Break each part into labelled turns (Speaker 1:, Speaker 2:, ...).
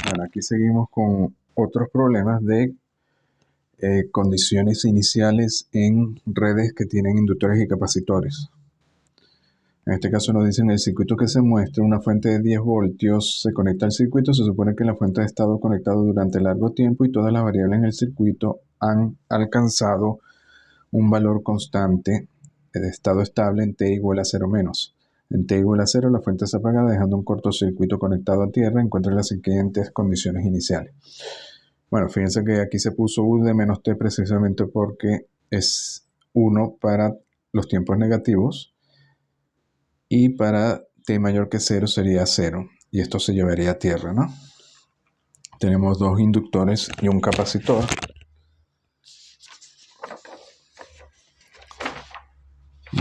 Speaker 1: Bueno, aquí seguimos con otros problemas de condiciones iniciales en redes que tienen inductores y capacitores. En este caso nos dicen el circuito que se muestra, una fuente de 10 voltios se conecta al circuito, se supone que la fuente ha estado conectada durante largo tiempo y todas las variables en el circuito han alcanzado un valor constante de estado estable en t igual a 0 menos. En t igual a 0 la fuente se apaga dejando un cortocircuito conectado a tierra. Encuentra las siguientes condiciones iniciales. Bueno, fíjense que aquí se puso U de menos t precisamente porque es 1 para los tiempos negativos y para t mayor que 0 sería 0 y esto se llevaría a tierra, ¿no? Tenemos dos inductores y un capacitor.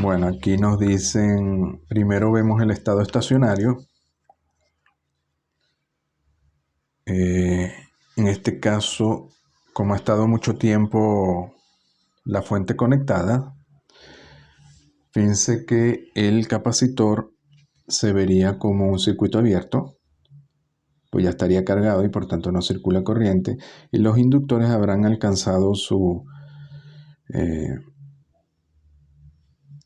Speaker 1: Bueno, aquí nos dicen, primero vemos el estado estacionario. En este caso, como ha estado mucho tiempo la fuente conectada, fíjense que el capacitor se vería como un circuito abierto, pues ya estaría cargado y por tanto no circula corriente, y los inductores habrán alcanzado su...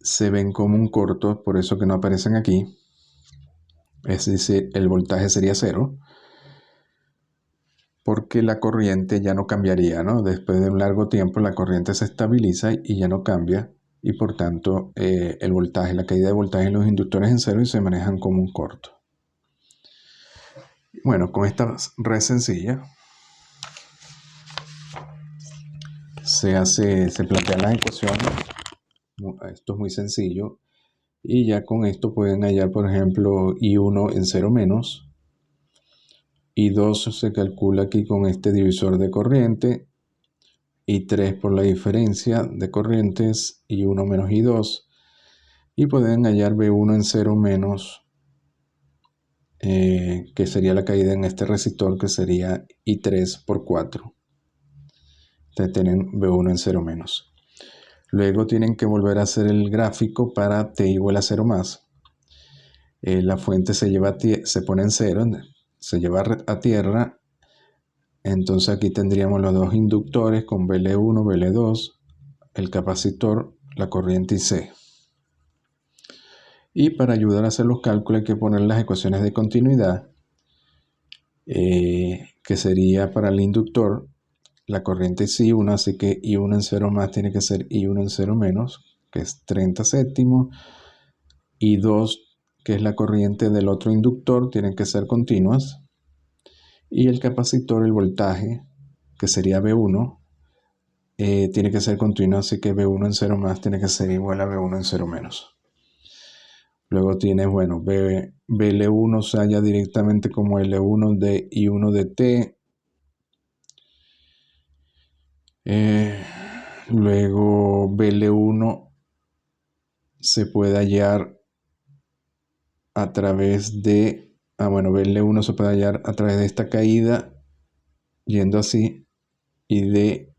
Speaker 1: se ven como un corto, por eso que no aparecen aquí, es decir, el voltaje sería 0, porque la corriente ya no cambiaría, ¿no? Después de un largo tiempo la corriente se estabiliza y ya no cambia, y por tanto el voltaje, la caída de voltaje en los inductores en 0 y se manejan como un corto. Bueno, con esta red sencilla se plantean las ecuaciones. Esto es muy sencillo y ya con esto pueden hallar, por ejemplo, I1 en 0 menos. I2 se calcula aquí con este divisor de corriente, I3 por la diferencia de corrientes, I1 menos I2, y pueden hallar B1 en 0 menos, que sería la caída en este resistor, que sería I3 por 4. Entonces tienen B1 en 0 menos. Luego tienen que volver a hacer el gráfico para t igual a 0 más. La fuente se pone en 0, se lleva a tierra. Entonces aquí tendríamos los dos inductores con Bl1, Bl2, el capacitor, la corriente IC. Y para ayudar a hacer los cálculos hay que poner las ecuaciones de continuidad, que sería para el inductor la corriente es I1, así que I1 en 0 más tiene que ser I1 en 0 menos, que es 30 séptimos. I2, que es la corriente del otro inductor, tienen que ser continuas. Y el capacitor, el voltaje, que sería B1, tiene que ser continuo, así que B1 en 0 más tiene que ser igual a B1 en 0 menos. Luego tienes, bueno, BL1 se halla directamente como L1 de I1 de T. Luego BL1 se puede hallar a través de, BL1 se puede hallar a través de esta caída, yendo así, y de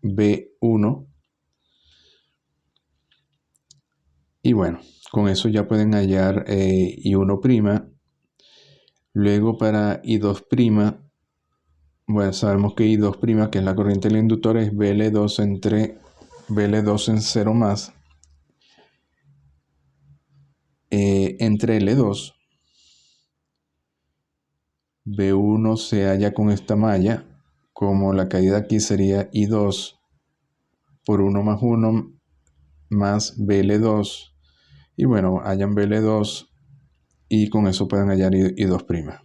Speaker 1: B1. Y bueno, con eso ya pueden hallar I1'. Luego para I2', bueno, sabemos que I2', que es la corriente del inductor, es BL2 entre BL2 en 0 más entre L2. B1 se halla con esta malla, como la caída aquí sería I2 por 1 más 1 más BL2. Y bueno, hallan BL2 y con eso pueden hallar I2'.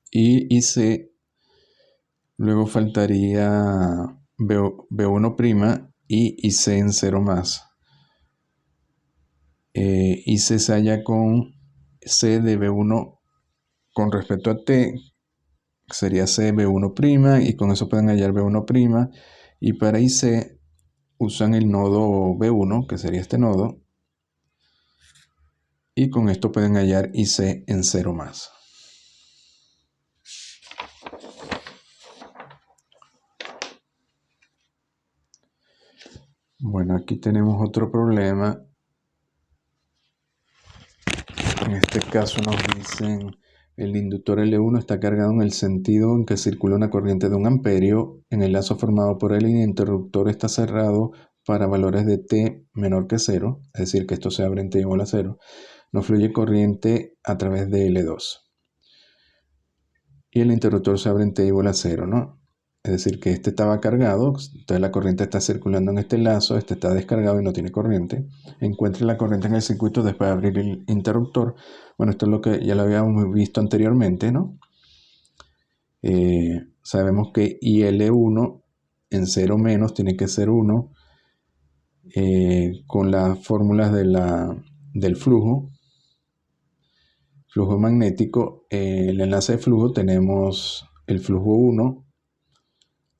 Speaker 1: Y IC, luego faltaría B1' y IC en 0 más. IC se halla con C de B1 con respecto a T, sería C B1', y con eso pueden hallar B1'. Y para IC usan el nodo B1, que sería este nodo, y con esto pueden hallar IC en 0 más. Bueno, aquí tenemos otro problema. En este caso nos dicen El inductor L1 está cargado en el sentido en que circula una corriente de 1 amperio en el lazo formado por él y el interruptor está cerrado para valores de T menor que 0, es decir, que esto se abre en T igual a 0. No fluye corriente a través de L2. Y el interruptor se abre en T igual a 0, ¿no? Es decir, que este estaba cargado, entonces la corriente está circulando en este lazo, este está descargado y no tiene corriente. Encuentre la corriente en el circuito después de abrir el interruptor. Bueno, esto es lo que ya lo habíamos visto anteriormente, ¿no? Sabemos que IL1 en 0 menos tiene que ser 1 con las fórmulas del flujo magnético. El enlace de flujo tenemos el flujo 1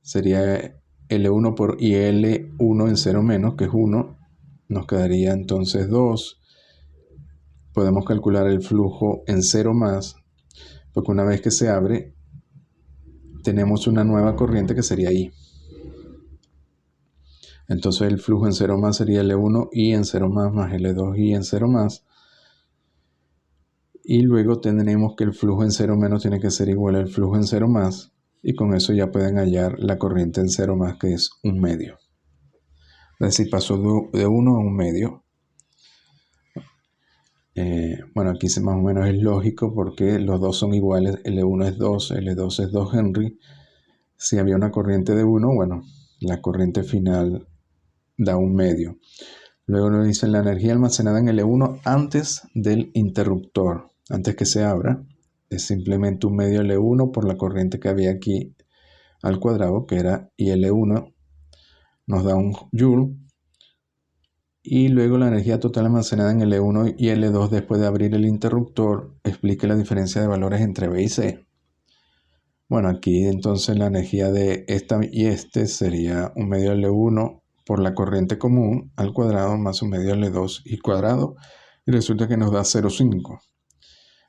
Speaker 1: sería L1 por IL1 en 0 menos, que es 1. Nos quedaría entonces 2. Podemos calcular el flujo en 0 más, porque una vez que se abre, tenemos una nueva corriente que sería I. Entonces el flujo en 0 más sería L1 I en 0 más L2 I en 0 más. Y luego tendremos que el flujo en 0 menos tiene que ser igual al flujo en 0 más. Y con eso ya pueden hallar la corriente en 0 más, que es 1 medio. Es decir, pasó de 1 a 1 medio. Bueno, aquí más o menos es lógico porque los dos son iguales. L1 es 2, L2 es 2 Henry. Si había una corriente de 1, bueno, la corriente final da 1 medio. Luego nos dicen la energía almacenada en L1 antes del interruptor, antes que se abra, es simplemente 1 medio L1 por la corriente que había aquí al cuadrado, que era IL1, nos da 1 joule. Y luego la energía total almacenada en L1 y L2 después de abrir el interruptor, explique la diferencia de valores entre B y C. Bueno, aquí entonces la energía de esta y este sería 1 medio L1 por la corriente común al cuadrado más 1 medio L2 y cuadrado, y resulta que nos da 0,5.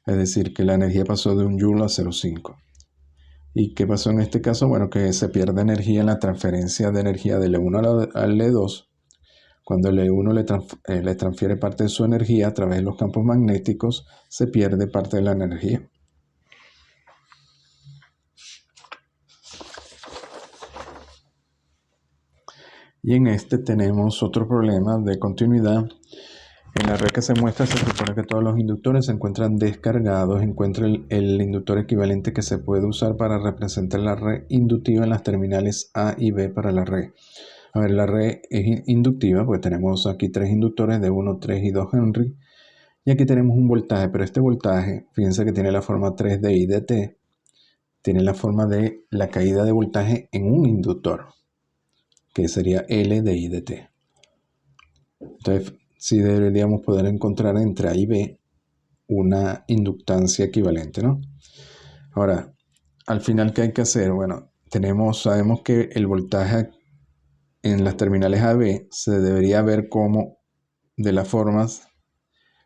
Speaker 1: Es decir, que la energía pasó de 1 joule a 0,5. ¿Y qué pasó en este caso? Bueno, que se pierde energía en la transferencia de energía de L1 al L2. Cuando el E1 le transfiere parte de su energía a través de los campos magnéticos, se pierde parte de la energía. Y en este tenemos otro problema de continuidad. En la red que se muestra se supone que todos los inductores se encuentran descargados. Encuentra el inductor equivalente que se puede usar para representar la red inductiva en las terminales A y B para la red. A ver, la red es inductiva porque tenemos aquí 3 inductores de 1, 3 y 2 Henry. Y aquí tenemos un voltaje, pero este voltaje, fíjense que tiene la forma 3 de I de T. Tiene la forma de la caída de voltaje en un inductor, que sería L de I de T. Entonces, sí deberíamos poder encontrar entre A y B una inductancia equivalente, ¿no? Ahora, al final, ¿qué hay que hacer? Bueno, sabemos que el voltaje en las terminales AB se debería ver como de las formas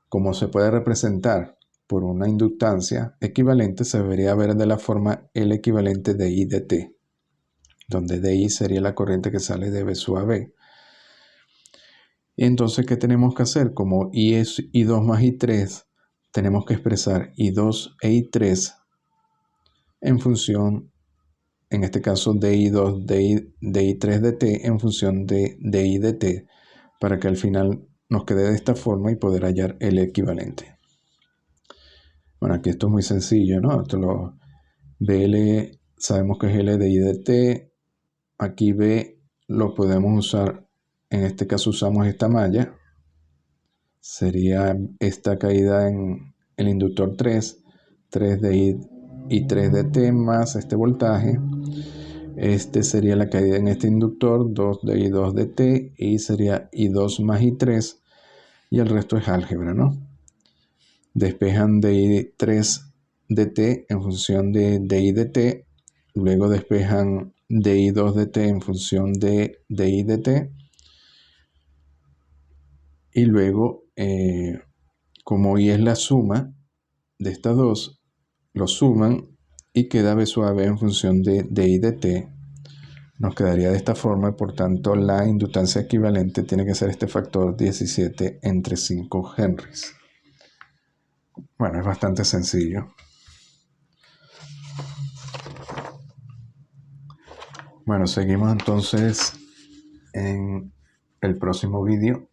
Speaker 1: como se puede representar por una inductancia equivalente, se debería ver de la forma L equivalente de I de T, donde DI sería la corriente que sale de B sub a B. Entonces, ¿qué tenemos que hacer? Como I es I2 más I3, tenemos que expresar I2 e I3 en función, en este caso, de I2 de I3 de T en función de I de T, para que al final nos quede de esta forma y poder hallar el equivalente. Bueno, aquí esto es muy sencillo, ¿no? BL sabemos que es L de I de T. Aquí B lo podemos usar, en este caso usamos esta malla. Sería esta caída en el inductor 3 de I y 3 de T más este voltaje. Este sería la caída en este inductor, 2 de I, 2 de T, y sería I2 más I3, y el resto es álgebra, ¿no? Despejan de I3 de T en función de I de T, luego despejan de I2 de T en función de I de T, y luego, como I es la suma de estas dos, lo suman y queda B sub a B en función de I de T. Nos quedaría de esta forma y por tanto la inductancia equivalente tiene que ser este factor 17 entre 5 henrys. Bueno, es bastante sencillo. Bueno, seguimos entonces en el próximo vídeo